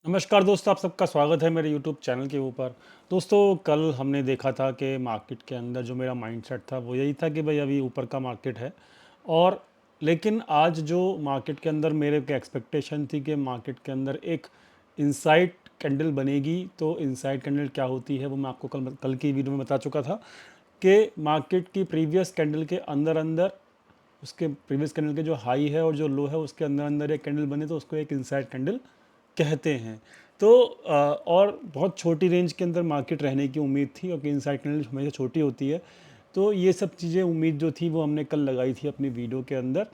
नमस्कार दोस्तों, आप सबका स्वागत है मेरे यूट्यूब चैनल के ऊपर। दोस्तों, कल हमने देखा था कि मार्केट के अंदर जो मेरा माइंडसेट था वो यही था कि भाई अभी ऊपर का मार्केट है। और लेकिन आज जो मार्केट के अंदर मेरे की एक्सपेक्टेशन थी कि मार्केट के अंदर एक इनसाइड कैंडल बनेगी। तो इनसाइड कैंडल क्या होती है वो मैं आपको कल कल की वीडियो में बता चुका था कि मार्केट की प्रीवियस कैंडल के अंदर अंदर उसके प्रीवियस कैंडल के जो हाई है और जो लो है उसके अंदर अंदर एक कैंडल बने तो उसको एक इनसाइड कैंडल कहते हैं। तो और बहुत छोटी रेंज के अंदर मार्केट रहने की उम्मीद थी, क्योंकि इनसाइड कैंडल हमेशा छोटी होती है। तो ये सब चीज़ें उम्मीद जो थी वो हमने कल लगाई थी अपनी वीडियो के अंदर।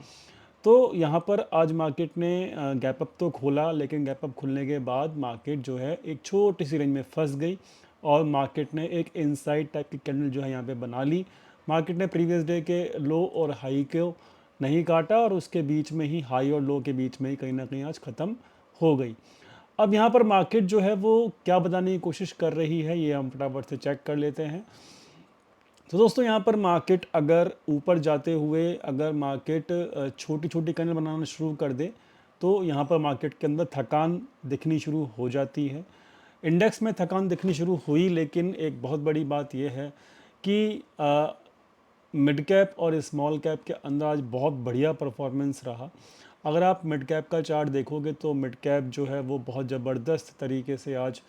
तो यहाँ पर आज मार्केट ने गैप अप तो खोला, लेकिन गैप अप खुलने के बाद मार्केट जो है एक छोटी सी रेंज में फंस गई और मार्केट ने एक इनसाइड टाइप की कैंडल जो है यहाँ पे बना ली। मार्केट ने प्रीवियस डे के लो और हाई को नहीं काटा और उसके बीच में ही, हाई और लो के बीच में ही कहीं ना कहीं आज ख़त्म हो गई। अब यहाँ पर मार्केट जो है वो क्या बताने की कोशिश कर रही है ये हम फटाफट से चेक कर लेते हैं। तो दोस्तों, यहाँ पर मार्केट अगर ऊपर जाते हुए अगर मार्केट छोटी छोटी कैंडल बनाना शुरू कर दे तो यहाँ पर मार्केट के अंदर थकान दिखनी शुरू हो जाती है। इंडेक्स में थकान दिखनी शुरू हुई, लेकिन एक बहुत बड़ी बात यह है कि मिड कैप और स्मॉल कैप के अंदर आज बहुत बढ़िया परफॉर्मेंस रहा। अगर आप मिड कैप का चार्ट देखोगे तो मिड कैप जो है वो बहुत ज़बरदस्त तरीके से आज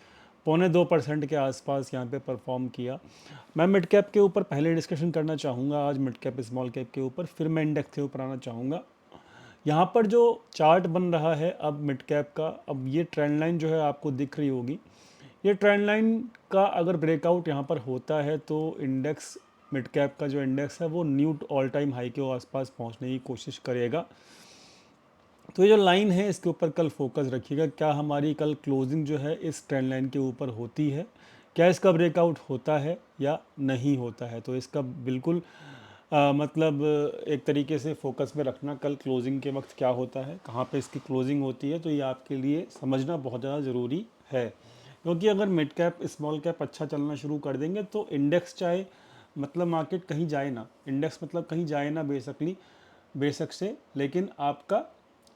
2.25% के आसपास यहाँ पे परफॉर्म किया। मैं मिड कैप के ऊपर पहले डिस्कशन करना चाहूँगा आज मिड कैप स्मॉल कैप के ऊपर, फिर मैं इंडेक्स के ऊपर आना चाहूँगा। यहाँ पर जो चार्ट बन रहा है अब मिड कैप का, अब ये ट्रेंड लाइन जो है आपको दिख रही होगी। ये ट्रेंड लाइन का अगर ब्रेकआउट यहाँ पर होता है तो इंडेक्स, मिड कैप का जो इंडेक्स है वो न्यू ऑल टाइम हाई के आसपास पहुँचने की कोशिश करेगा। तो ये जो लाइन है इसके ऊपर कल फोकस रखिएगा, क्या हमारी कल क्लोजिंग जो है इस ट्रेंड लाइन के ऊपर होती है, क्या इसका ब्रेकआउट होता है या नहीं होता है। तो इसका बिल्कुल मतलब एक तरीके से फोकस में रखना कल क्लोजिंग के वक्त क्या होता है, कहाँ पे इसकी क्लोजिंग होती है। तो ये आपके लिए समझना बहुत ज़्यादा ज़रूरी है, क्योंकि अगर मिड कैप स्मॉल कैप अच्छा चलना शुरू कर देंगे तो इंडेक्स चाहे मतलब मार्केट कहीं जाए ना, इंडेक्स मतलब कहीं जाए ना बेसिकली, बेशक से, लेकिन आपका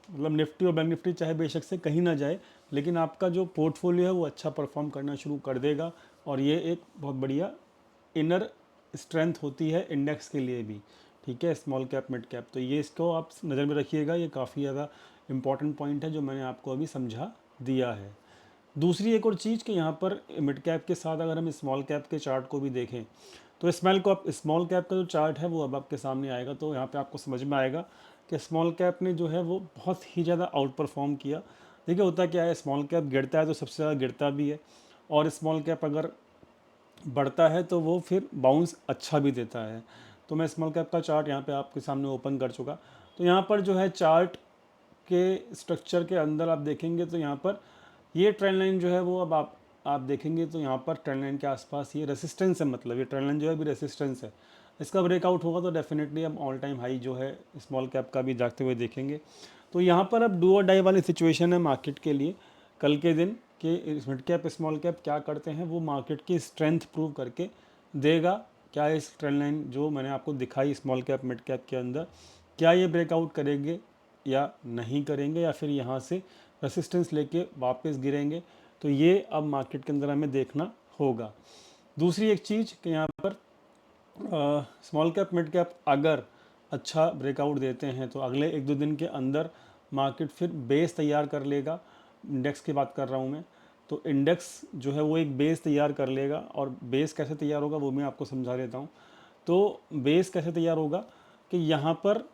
मतलब निफ्टी और बैंक निफ्टी चाहे बेशक से कहीं ना जाए, लेकिन आपका जो पोर्टफोलियो है वो अच्छा परफॉर्म करना शुरू कर देगा। और ये एक बहुत बढ़िया इनर स्ट्रेंथ होती है इंडेक्स के लिए भी। ठीक है, स्मॉल कैप मिड कैप, तो ये इसको आप नज़र में रखिएगा, ये काफ़ी ज़्यादा इंपॉर्टेंट पॉइंट है जो मैंने आपको अभी समझा दिया है। दूसरी एक और चीज़ कि यहाँ पर मिड कैप के साथ अगर हम स्मॉल कैप के चार्ट को भी देखें तो स्मॉल कैप का जो चार्ट है वो अब आपके सामने आएगा। तो यहाँ पे आपको समझ में आएगा कि स्मॉल कैप ने जो है वो बहुत ही ज़्यादा आउट परफॉर्म किया। देखिए होता क्या है, स्मॉल कैप गिरता है तो सबसे ज़्यादा गिरता भी है, और स्मॉल कैप अगर बढ़ता है तो वो फिर बाउंस अच्छा भी देता है। तो मैं स्मॉल कैप का चार्ट यहाँ पे आपके सामने ओपन कर चुका। तो यहाँ पर जो है चार्ट के स्ट्रक्चर के अंदर आप देखेंगे तो यहाँ पर ये ट्रेंड लाइन जो है वो अब आप देखेंगे तो यहाँ पर ट्रेंड लाइन के आसपास ये रेसिस्टेंस है, मतलब ये ट्रेंड लाइन जो है अभी रेसिस्टेंस है। इसका ब्रेकआउट होगा तो डेफिनेटली हम ऑल टाइम हाई जो है स्मॉल कैप का भी जाते हुए देखेंगे। तो यहाँ पर अब डू और डाई वाली सिचुएशन है मार्केट के लिए कल के दिन कि मिड कैप स्मॉल कैप क्या करते हैं, वो मार्केट की स्ट्रेंथ प्रूव करके देगा। क्या इस ट्रेंड लाइन जो मैंने आपको दिखाई स्मॉल कैप मिड कैप के अंदर, क्या ये ब्रेकआउट करेंगे या नहीं करेंगे, या फिर यहाँ से रेसिस्टेंस लेके वापस गिरेंगे। तो ये अब मार्केट के अंदर हमें देखना होगा। दूसरी एक चीज़ कि यहाँ पर स्मॉल कैप मिड कैप अगर अच्छा ब्रेकआउट देते हैं तो अगले एक दो दिन के अंदर मार्केट फिर बेस तैयार कर लेगा। इंडेक्स की बात कर रहा हूँ मैं। तो इंडेक्स जो है वो एक बेस तैयार कर लेगा, और बेस कैसे तैयार होगा वो मैं आपको समझा देता हूँ। तो बेस कैसे तैयार होगा कि यहाँ पर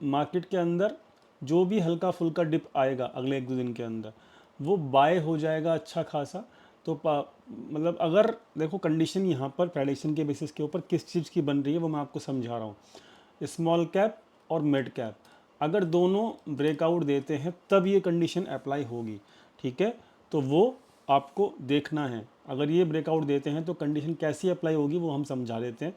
मार्केट के अंदर जो भी हल्का फुल्का डिप आएगा अगले एक दो दिन के अंदर वो बाय हो जाएगा अच्छा खासा। तो मतलब अगर देखो कंडीशन यहाँ पर प्रेडिक्शन के बेसिस के ऊपर किस चीज़ की बन रही है वो मैं आपको समझा रहा हूँ। स्मॉल कैप और मिड कैप अगर दोनों ब्रेकआउट देते हैं तब ये कंडीशन अप्लाई होगी। ठीक है, तो वो आपको देखना है। अगर ये ब्रेकआउट देते हैं तो कंडीशन कैसी अप्लाई होगी वो हम समझा देते हैं।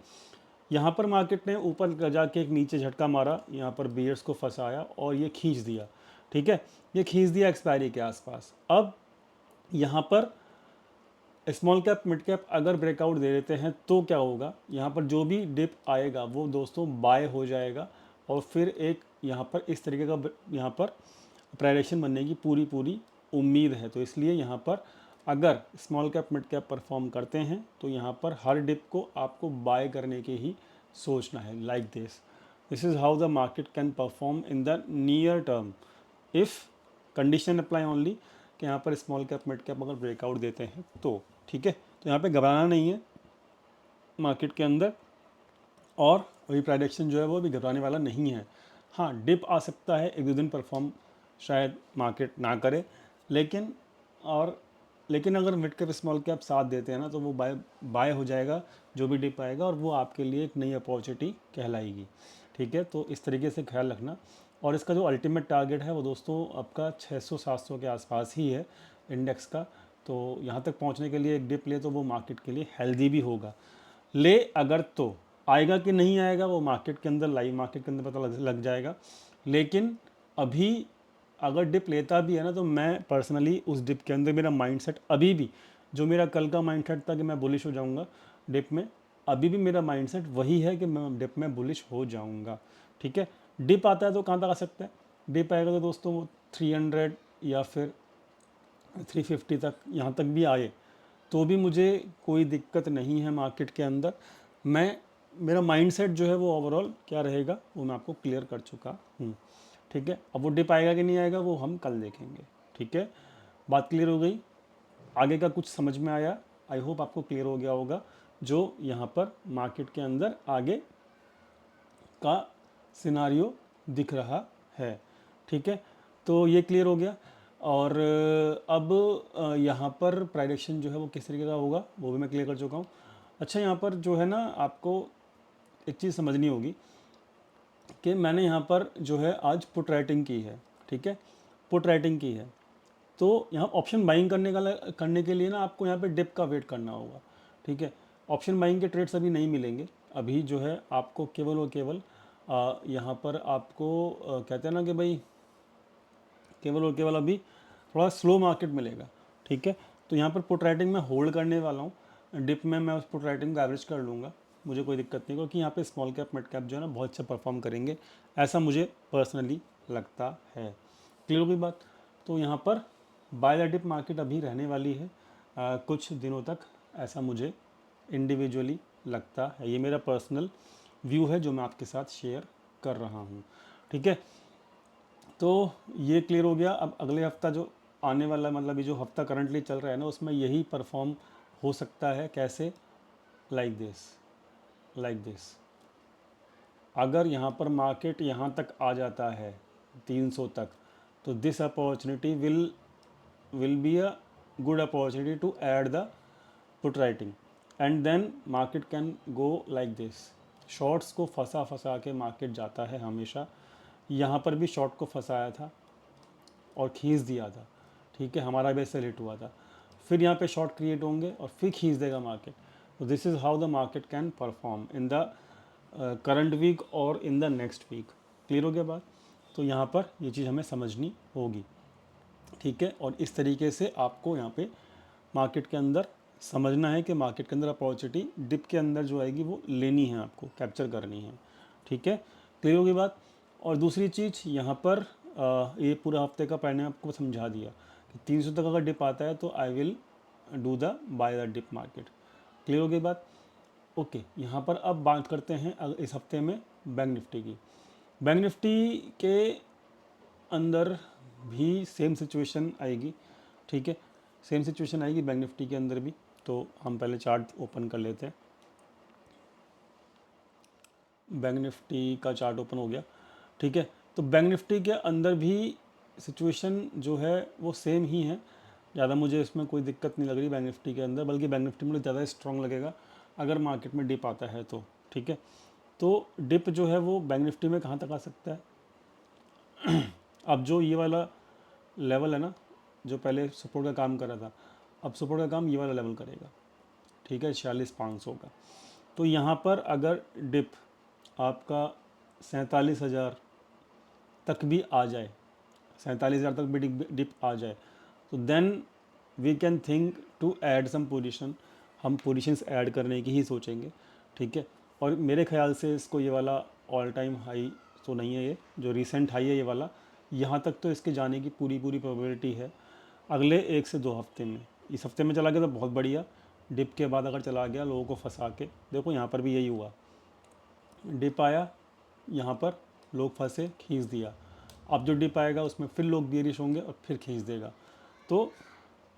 यहाँ पर मार्केट ने ऊपर जाके एक नीचे झटका मारा, यहाँ पर बियर्स को फंसाया और ये खींच दिया। ठीक है, ये खींच दिया एक्सपायरी के आसपास। अब यहाँ पर स्मॉल कैप मिड कैप अगर ब्रेकआउट दे देते हैं तो क्या होगा, यहाँ पर जो भी डिप आएगा वो दोस्तों बाय हो जाएगा, और फिर एक यहाँ पर इस तरीके का यहाँ पर प्राइडेशन बनने की पूरी पूरी उम्मीद है। तो इसलिए यहाँ पर अगर small cap mid cap perform करते हैं तो यहाँ पर हर डिप को आपको बाय करने के ही सोचना है, like this is how the market can perform in the near term if condition apply only, कि यहाँ पर स्मॉल कैप मिड कैप अगर ब्रेकआउट देते हैं तो ठीक है। तो यहाँ पे घबराना नहीं है मार्केट के अंदर, और वही प्राइडिक्शन जो है वो भी घबराने वाला नहीं है। हाँ, डिप आ सकता है, एक दो दिन परफॉर्म शायद मार्केट ना करे, लेकिन और लेकिन अगर मिड कैप स्मॉल कैप साथ देते हैं ना तो वो बाय हो जाएगा जो भी डिप आएगा, और वो आपके लिए एक नई अपॉर्चुनिटी कहलाएगी। ठीक है, तो इस तरीके से ख्याल रखना। और इसका जो अल्टीमेट टारगेट है वो दोस्तों आपका 600-700 के आसपास ही है इंडेक्स का। तो यहाँ तक पहुँचने के लिए एक डिप ले तो वो मार्केट के लिए हेल्दी भी होगा। ले अगर तो आएगा कि नहीं आएगा वो मार्केट के अंदर, लाइव मार्केट के अंदर पता लग जाएगा। लेकिन अभी अगर डिप लेता भी है ना तो मैं पर्सनली उस डिप के अंदर, मेरा माइंडसेट अभी भी, जो मेरा कल का माइंडसेट था कि मैं बुलिश हो जाऊंगा डिप में, अभी भी मेरा माइंडसेट वही है कि मैं डिप में बुलिश हो जाऊंगा। ठीक है, डिप आता है तो कहाँ तक आ सकता है? डिप आएगा तो दोस्तों वो 300 या फिर 350 तक, यहाँ तक भी आए तो भी मुझे कोई दिक्कत नहीं है मार्केट के अंदर। मैं मेरा माइंडसेट जो है वो ओवरऑल क्या रहेगा वो मैं आपको क्लियर कर चुका हूँ। ठीक है, अब वो डिप आएगा कि नहीं आएगा वो हम कल देखेंगे। ठीक है, बात क्लियर हो गई? आगे का कुछ समझ में आया? आई होप आपको क्लियर हो गया होगा जो यहाँ पर मार्केट के अंदर आगे का सिनारियो दिख रहा है। ठीक है, तो ये क्लियर हो गया। और अब यहाँ पर प्राइडिक्शन जो है वो किस तरीके का होगा वो भी मैं क्लियर कर चुका हूँ। अच्छा, यहाँ पर जो है ना आपको एक चीज़ समझनी होगी कि मैंने यहाँ पर जो है आज पुट राइटिंग की है। ठीक है, पुट राइटिंग की है, तो यहाँ ऑप्शन बाइंग करने के लिए ना आपको यहाँ पे डिप का वेट करना होगा। ठीक है, ऑप्शन बाइंग के ट्रेड्स अभी नहीं मिलेंगे। अभी जो है आपको केवल और केवल यहाँ पर आपको कहते हैं ना कि भाई केवल और केवल अभी थोड़ा स्लो मार्केट मिलेगा। ठीक है, तो यहाँ पर पुट राइटिंग में होल्ड करने वाला हूँ। डिप में मैं उस पुट राइटिंग को एवरेज कर लूँगा, मुझे कोई दिक्कत नहीं, क्योंकि यहाँ पे स्मॉल कैप मिड कैप जो है ना बहुत अच्छा परफॉर्म करेंगे, ऐसा मुझे पर्सनली लगता है। क्लियर होगी बात? तो यहाँ पर बाय द डिप मार्केट अभी रहने वाली है कुछ दिनों तक, ऐसा मुझे इंडिविजुअली लगता है। ये मेरा पर्सनल व्यू है जो मैं आपके साथ शेयर कर रहा हूँ। ठीक है, तो ये क्लियर हो गया। अब अगले हफ्ता जो आने वाला, मतलब ये जो हफ्ता करंटली चल रहा है ना उसमें यही परफॉर्म हो सकता है। कैसे? लाइक दिस अगर यहाँ पर मार्केट यहाँ तक आ जाता है 300 तक, तो this opportunity will be a good opportunity to add the put writing, and then market can go like this. Shorts को फंसा के मार्केट जाता है हमेशा। यहाँ पर भी शॉर्ट को फंसाया था और खींच दिया था। ठीक है, हमारा भी ऐसे हिट हुआ था, फिर यहाँ पे शॉर्ट क्रिएट होंगे और फिर खींच देगा मार्केट। तो this is how the market can perform in the current week और in the next week. Clear हो गया बात? तो यहाँ पर ये चीज़ हमें समझनी होगी। ठीक है, और इस तरीके से आपको यहाँ पे मार्केट के अंदर समझना है कि मार्केट के अंदर अपॉर्चुनिटी डिप के अंदर जो आएगी वो लेनी है, आपको कैप्चर करनी है। ठीक है, क्लियर होगी बात? और दूसरी चीज़ यहाँ पर ये पूरा हफ्ते का मैंने आपको समझा दिया कि 300 तक अगर डिप आता है तो I will do the buy the dip market. Clear हो गई बात? ओके, यहाँ पर अब बात करते हैं इस हफ्ते में बैंक निफ्टी की। बैंक निफ्टी के अंदर भी सेम सिचुएशन आएगी। ठीक है, सेम सिचुएशन आएगी बैंक निफ्टी के अंदर भी। तो हम पहले चार्ट ओपन कर लेते हैं। बैंक निफ्टी का चार्ट ओपन हो गया। ठीक है, तो बैंक निफ्टी के अंदर भी सिचुएशन जो है वो सेम ही है। ज़्यादा मुझे इसमें कोई दिक्कत नहीं लग रही बैंक निफ्टी के अंदर, बल्कि बैंक निफ्टी मुझे ज़्यादा स्ट्रॉन्ग लगेगा अगर मार्केट में डिप आता है तो। ठीक है, तो डिप जो है वो बैंक निफ्टी में कहाँ तक आ सकता है? अब जो ये वाला लेवल है ना, जो पहले सपोर्ट का काम कर रहा था, अब सपोर्ट का काम ये वाला लेवल करेगा। ठीक है, 46,500 का। तो यहाँ पर अगर डिप आपका 47,000 तक भी आ जाए, 47,000 तक भी डिप आ जाए, तो then we can think to add some position. हम पोजीशंस ऐड करने की ही सोचेंगे। ठीक है, और मेरे ख्याल से इसको ये वाला ऑल टाइम हाई तो नहीं है, ये जो रिसेंट हाई है ये वाला, यहाँ तक तो इसके जाने की पूरी प्रोबेबिलिटी है। अगले 1 से 2 हफ्ते में। इस हफ्ते में चला गया तो बहुत बढ़िया, डिप के बाद अगर चला गया लोगों को फंसा के, देखो यहाँ पर भी यही हुआ, डिप आया यहाँ पर, लोग फंसे, खींच दिया। अब जो डिप आएगा उसमें फिर लोग बेरिश होंगे और फिर खींच देगा। तो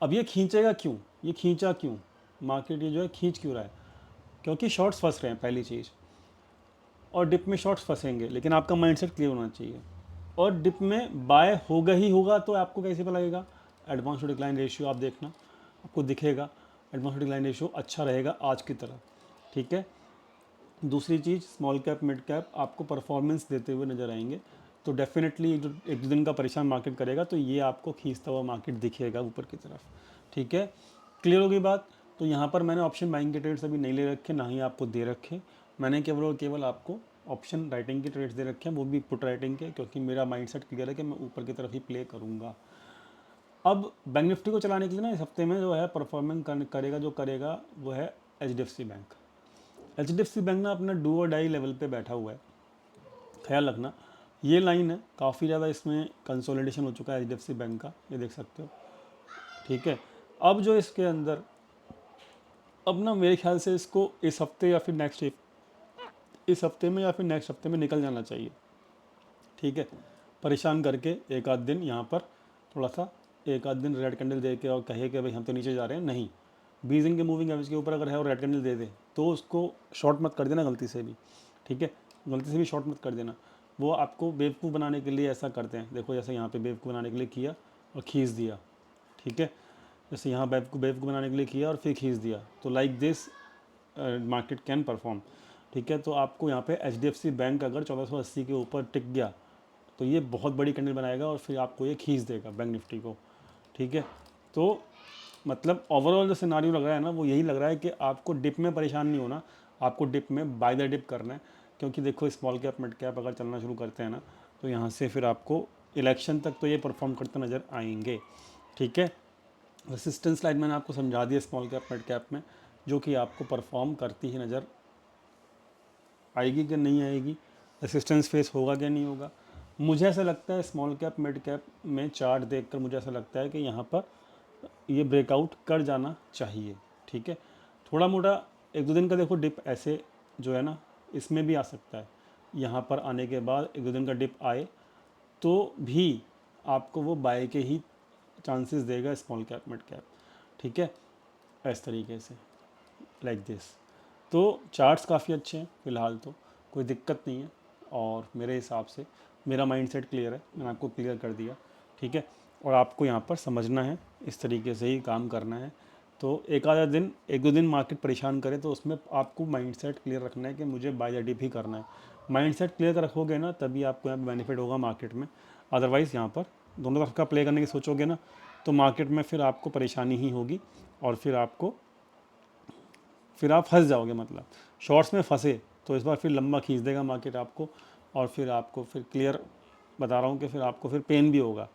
अब ये खींचेगा क्यों, ये खींचा क्यों, मार्केट ये जो है खींच क्यों रहा है, क्योंकि शॉर्ट्स फंस रहे हैं पहली चीज़, और डिप में शॉर्ट्स फंसेंगे, लेकिन आपका माइंडसेट क्लियर होना चाहिए। और डिप में बाय होगा ही होगा, तो आपको कैसे पता लगेगा, एडवांस टू डिक्लाइन रेशियो आप देखना, आपको दिखेगा एडवांस टू डिक्लाइन रेशियो अच्छा रहेगा आज की तरह, ठीक है। दूसरी चीज़, स्मॉल कैप मिड कैप आपको परफॉर्मेंस देते हुए नज़र आएंगे, तो डेफिनेटली जो 1 2 दिन का परेशान मार्केट करेगा तो ये आपको खींचता हुआ मार्केट दिखेगा ऊपर की तरफ, ठीक है। क्लियर होगी बात। तो यहाँ पर मैंने ऑप्शन बाइंग के ट्रेड्स अभी नहीं ले रखे, ना ही आपको दे रखे, मैंने केवल और केवल आपको ऑप्शन राइटिंग के ट्रेड्स दे रखे हैं, वो भी पुट राइटिंग के, क्योंकि मेरा माइंडसेट क्लियर है कि मैं ऊपर की तरफ ही प्ले करूँगा। अब बैंक निफ्टी को चलाने के लिए ना इस हफ्ते में जो है परफॉर्मेंस करेगा, जो करेगा वो है HDFC बैंक। HDFC बैंक ना अपना डू और डाई लेवल पे बैठा हुआ है, ख्याल रखना। ये लाइन है, काफ़ी ज़्यादा इसमें कंसोलिडेशन हो चुका है HDFC बैंक का, ये देख सकते हो, ठीक है। अब जो इसके अंदर, अब ना मेरे ख्याल से इसको इस हफ्ते या फिर नेक्स्ट, इस हफ्ते में या फिर नेक्स्ट हफ्ते में निकल जाना चाहिए, ठीक है। परेशान करके एक आध दिन यहाँ पर थोड़ा सा, एक आध दिन रेड कैंडल दे के और कहे कि भाई हम तो नीचे जा रहे हैं, नहीं, 20 दिन के मूविंग एवरेज के ऊपर अगर है और रेड कैंडल दे दे तो उसको शॉर्ट मत कर देना गलती से भी, ठीक है, गलती से भी शॉर्ट मत कर देना। वो आपको बेवकूफ़ बनाने के लिए ऐसा करते हैं, देखो जैसे यहाँ पे बेवकूफ़ बनाने के लिए किया और खींच दिया, ठीक है, जैसे यहाँ बेवकूफ़ बनाने के लिए किया और फिर खींच दिया, तो like this market can perform, ठीक है। तो आपको यहाँ पे HDFC बैंक अगर 1480 के ऊपर टिक गया तो ये बहुत बड़ी कैंडल बनाएगा और फिर आपको ये खींच देगा बैंक निफ्टी को, ठीक है। तो मतलब ओवरऑल जो सिनारियो लग रहा है ना, वो यही लग रहा है कि आपको डिप में परेशान नहीं होना, आपको डिप में बाय द डिप करना है, क्योंकि देखो स्मॉल कैप मिड कैप अगर चलना शुरू करते हैं ना, तो यहाँ से फिर आपको इलेक्शन तक तो ये परफॉर्म करते नज़र आएंगे, ठीक है। रेसिस्टेंस लाइन मैंने आपको समझा दिया स्मॉल कैप मिड कैप में, जो कि आपको परफॉर्म करती ही नज़र आएगी कि नहीं आएगी, रेसिस्टेंस फेस होगा कि नहीं होगा। मुझे ऐसा लगता है स्मॉल कैप मिड कैप में चार्ट देखकर मुझे ऐसा लगता है कि यहाँ पर ये ब्रेकआउट कर जाना चाहिए, ठीक है। थोड़ा मोटा 1 2 दिन का देखो डिप ऐसे जो है ना, इसमें भी आ सकता है, यहाँ पर आने के बाद 1 2 दिन का डिप आए तो भी आपको वो बाय के ही चांसेस देगा स्मॉल कैप मिड कैप, ठीक है, इस तरीके से, लाइक दिस। तो चार्ट्स काफ़ी अच्छे हैं फ़िलहाल, तो कोई दिक्कत नहीं है, और मेरे हिसाब से मेरा माइंडसेट क्लियर है, मैंने आपको क्लियर कर दिया, ठीक है। और आपको यहाँ पर समझना है, इस तरीके से ही काम करना है। तो एक आधा दिन 1 2 दिन मार्केट परेशान करे तो उसमें आपको माइंडसेट क्लियर रखना है कि मुझे बाय द डिप ही करना है। माइंडसेट क्लियर रखोगे ना, तभी आपको यहाँ पर बेनिफिट होगा मार्केट में। अदरवाइज़ यहाँ पर दोनों तरफ का प्ले करने की सोचोगे ना, तो मार्केट में फिर आपको परेशानी ही होगी, और फिर आप फंस जाओगे, मतलब शॉर्ट्स में फंसे तो इस बार फिर लंबा खींच देगा मार्केट आपको, और फिर आपको फिर क्लियर बता रहा हूँ कि फिर आपको फिर पेन भी होगा,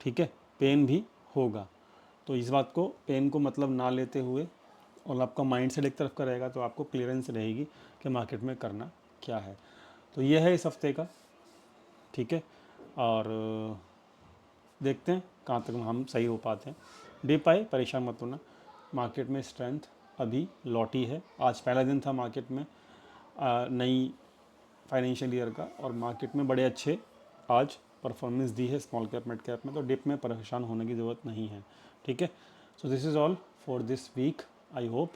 ठीक है, पेन भी होगा। तो इस बात को, पेन को मतलब ना लेते हुए, और आपका माइंड सेट एक तरफ का रहेगा तो आपको क्लियरेंस रहेगी कि मार्केट में करना क्या है। तो ये है इस हफ्ते का, ठीक है। और देखते हैं कहाँ तक हम सही हो पाते हैं। डिप आए परेशान मत होना, मार्केट में स्ट्रेंथ अभी लौटी है। आज पहला दिन था मार्केट में नई फाइनेंशियल ईयर का, और मार्केट में बड़े अच्छे आज परफॉर्मेंस दी है स्मॉल कैप मिड कैप में, तो डिप में परेशान होने की ज़रूरत नहीं है, ठीक है। So this is all for this week. I hope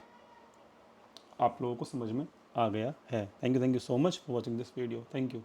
आप लोगों को समझ में आ गया है। Thank you so much for watching this video. Thank you.